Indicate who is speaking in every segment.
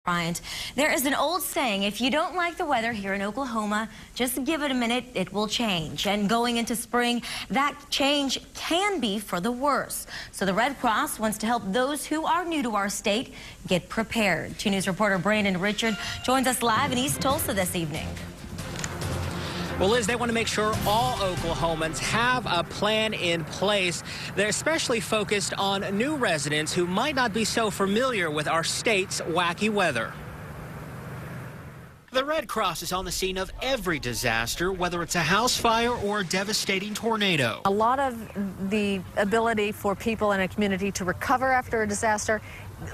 Speaker 1: Bryant, there is an old saying, if you don't like the weather here in Oklahoma, just give it a minute, it will change. And going into spring, that change can be for the worse. So the Red Cross wants to help those who are new to our state get prepared. 2 News reporter Brandon Richard joins us live in East Tulsa this evening.
Speaker 2: Well, Liz, they want to make sure all Oklahomans have a plan in place. They're especially focused on new residents who might not be so familiar with our state's wacky weather. The Red Cross is on the scene of every disaster, whether it's a house fire or a devastating tornado.
Speaker 3: A lot of the ability for people in a community to recover after a disaster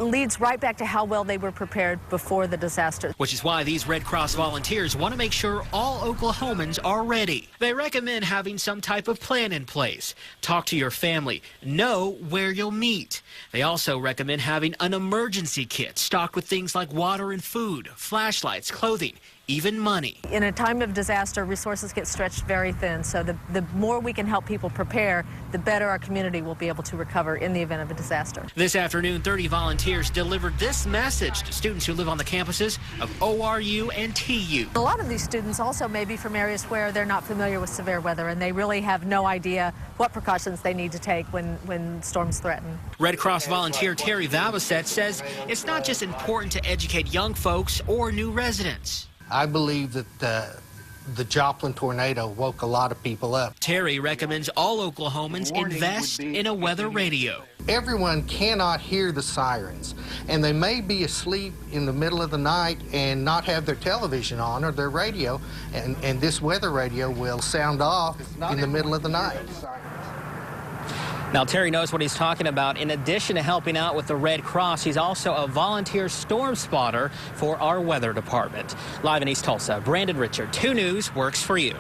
Speaker 3: leads right back to how well they were prepared before the disaster.
Speaker 2: Which is why these Red Cross volunteers want to make sure all Oklahomans are ready. They recommend having some type of plan in place. Talk to your family. Know where you'll meet. They also recommend having an emergency kit stocked with things like water and food, flashlights, clothing, even money.
Speaker 3: In a time of disaster, resources get stretched very thin, so the more we can help people prepare, the better our community will be able to recover in the event of a disaster.
Speaker 2: This afternoon, 30 volunteers delivered this message to students who live on the campuses of ORU and TU.
Speaker 3: A lot of these students also may be from areas where they're not familiar with severe weather, and they really have no idea what precautions they need to take when storms threaten.
Speaker 2: Red Cross volunteer Terry Valvaset says it's not just important to educate young folks or new residents.
Speaker 4: I believe that the Joplin tornado woke a lot of people up.
Speaker 2: Terry recommends all Oklahomans invest in a weather radio.
Speaker 4: Everyone cannot hear the sirens, and they may be asleep in the middle of the night and not have their television on or their radio, and this weather radio will sound off in the middle of the night.
Speaker 2: Now, Terry knows what he's talking about. In addition to helping out with the Red Cross, he's also a volunteer storm spotter for our weather department. Live in East Tulsa, Brandon Richard, 2 News works for you.